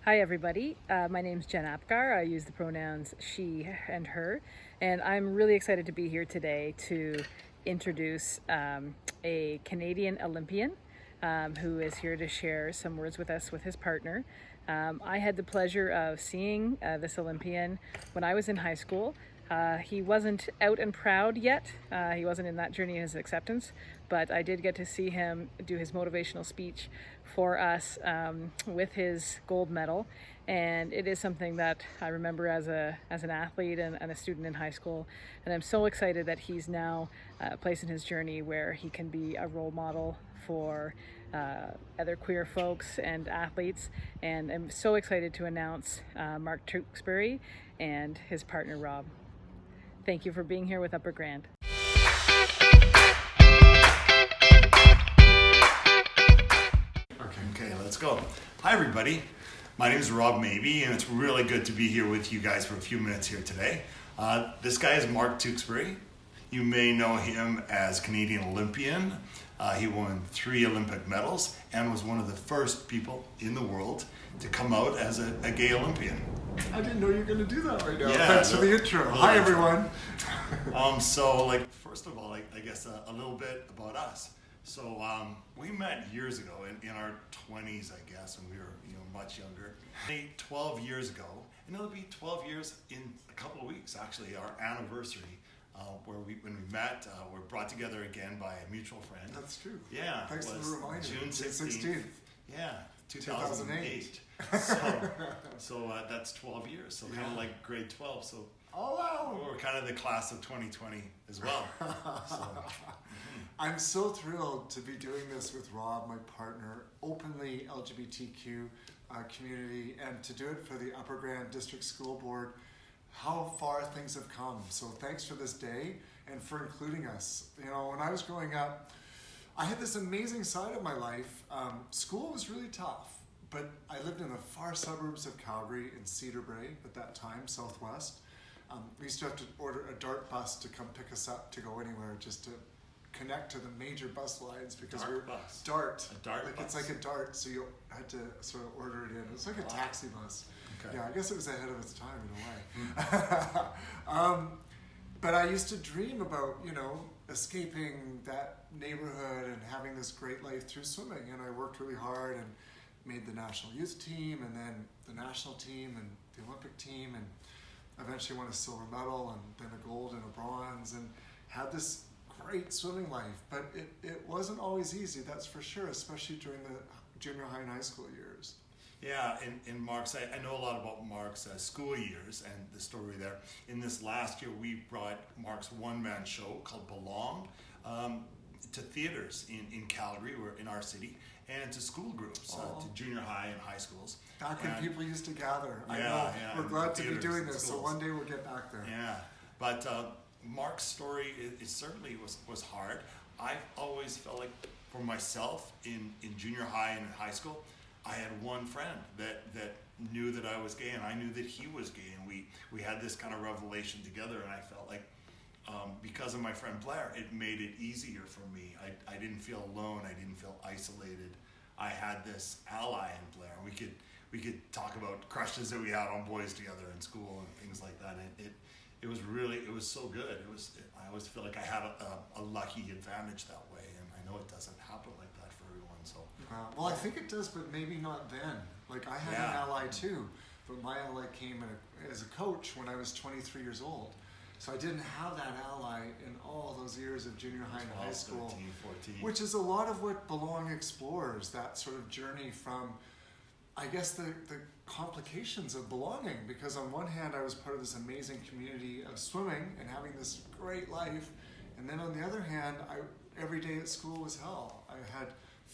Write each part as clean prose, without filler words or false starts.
Hi everybody, my name's Jen Apgar. I use the pronouns she and her, and I'm really excited to be here today to introduce a Canadian Olympian who is here to share some words with us with his partner. I had the pleasure of seeing this Olympian when I was in high school. He wasn't out and proud yet. He wasn't in that journey of his acceptance, but I did get to see him do his motivational speech for us with his gold medal. And it is something that I remember as an athlete and a student in high school. And I'm so excited that he's now at a place in his journey where he can be a role model for other queer folks and athletes. And I'm so excited to announce Mark Tewksbury and his partner Rob. Thank you for being here with Upper Grand. Okay, let's go. Hi everybody, my name is Rob Mabey and it's really good to be here with you guys for a few minutes here today. This guy is Mark Tewksbury. You may know him as Canadian Olympian. He won 3 Olympic medals and was one of the first people in the world to come out as a gay Olympian. I didn't know you were going to do that right now. Yeah, Thanks for the intro. Hi everyone. First of all, I guess a little bit about us. So we met years ago in our 20s, I guess, when we were much younger. 12 years ago, and it'll be 12 years in a couple of weeks, actually, our anniversary, when we met, we're brought together again by a mutual friend. That's true. Yeah. Thanks for the reminder. June 16th. Yeah, 2008. So that's 12 years, so kind of like grade 12. So oh wow, we're kind of the class of 2020 as well. I'm so thrilled to be doing this with Rob, my partner, openly LGBTQ community, and to do it for the Upper Grand District School Board. How far things have come. So thanks for this day and for including us. When I was growing up, I had this amazing side of my life. School was really tough, but I lived in the far suburbs of Calgary in Cedar Brae at that time, Southwest. We used to have to order a DART bus to come pick us up to go anywhere, just to connect to the major bus lines, because DART we're bus. DART. A DART bus. It's like a DART, so you had to sort of order it in. It's like a taxi bus. Okay. Yeah, I guess it was ahead of its time in a way. But I used to dream about, escaping that neighborhood and having this great life through swimming. And I worked really hard and made the national youth team and then the national team and the Olympic team, and eventually won a silver medal and then a gold and a bronze, and had this great swimming life. But it wasn't always easy, that's for sure, especially during the junior high and high school years. Yeah, in Mark's, I know a lot about Mark's school years and the story there. In this last year, we brought Mark's one-man show called Belong to theaters in Calgary, or in our city, and to school groups, to junior high and high schools. Back when people used to gather. I know. Yeah, we're glad to be doing this, schools. so one day we'll get back there. Yeah, but Mark's story, it certainly was hard. I've always felt like, for myself, in junior high and in high school, I had one friend that knew that I was gay, and I knew that he was gay, and we had this kind of revelation together, and I felt like because of my friend Blair, it made it easier for me. I didn't feel alone, I didn't feel isolated. I had this ally in Blair. We could talk about crushes that we had on boys together in school and things like that, and it was so good. I always feel like I had a lucky advantage that way, and I know it doesn't happen like that for everyone. So well, I think it does, but maybe not then. Like, I had an ally too, but my ally came as a coach when I was 23 years old. So I didn't have that ally in all those years of junior high and high school, 13, 14. Which is a lot of what Belong explores, that sort of journey from, I guess, the complications of belonging. Because on one hand, I was part of this amazing community of swimming and having this great life, and then on the other hand, every day at school was hell. I had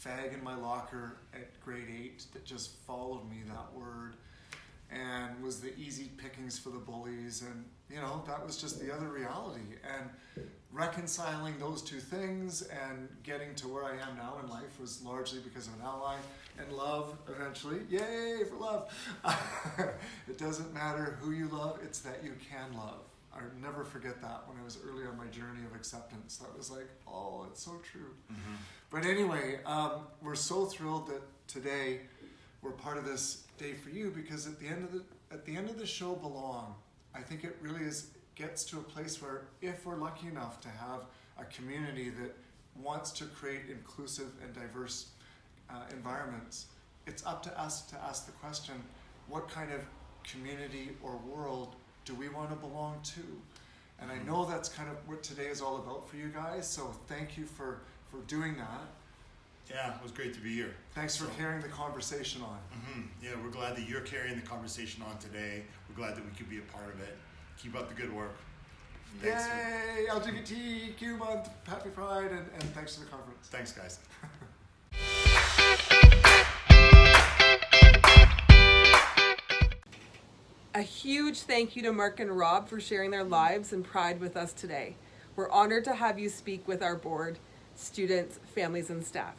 fag in my locker at grade 8 that just followed me, that word, and was the easy pickings for the bullies, and that was just the other reality. And reconciling those two things and getting to where I am now in life was largely because of an ally and love eventually. Yay for love. It doesn't matter who you love, it's that you can love. I'll never forget that when I was early on my journey of acceptance. That was like, oh, it's so true. Mm-hmm. But anyway, we're so thrilled that today we're part of this day for you, because at the end of the show, Belong, I think it really gets to a place where, if we're lucky enough to have a community that wants to create inclusive and diverse environments, it's up to us to ask the question, what kind of community or world do we want to belong to? And I know that's kind of what today is all about for you guys, so thank you for doing that. Yeah, it was great to be here. Thanks for carrying the conversation on. Yeah, we're glad that you're carrying the conversation on today. We're glad that we could be a part of it. Keep up the good work. Thanks. Yay! LGBTQ month, happy Pride, and thanks for the conference. Thanks, guys. A huge thank you to Mark and Rob for sharing their lives and pride with us today. We're honored to have you speak with our board, students, families, and staff.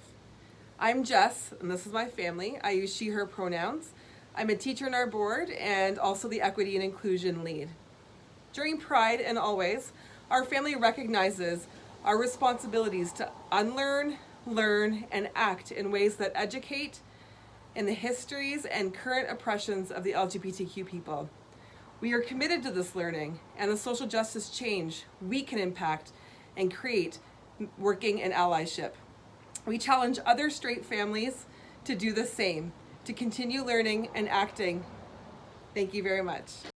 I'm Jess, and this is my family. I use she, her pronouns. I'm a teacher in our board and also the equity and inclusion lead. During Pride and always, our family recognizes our responsibilities to unlearn, learn, and act in ways that educate in the histories and current oppressions of the LGBTQ people. We are committed to this learning and the social justice change we can impact and create working in allyship. We challenge other straight families to do the same, to continue learning and acting. Thank you very much.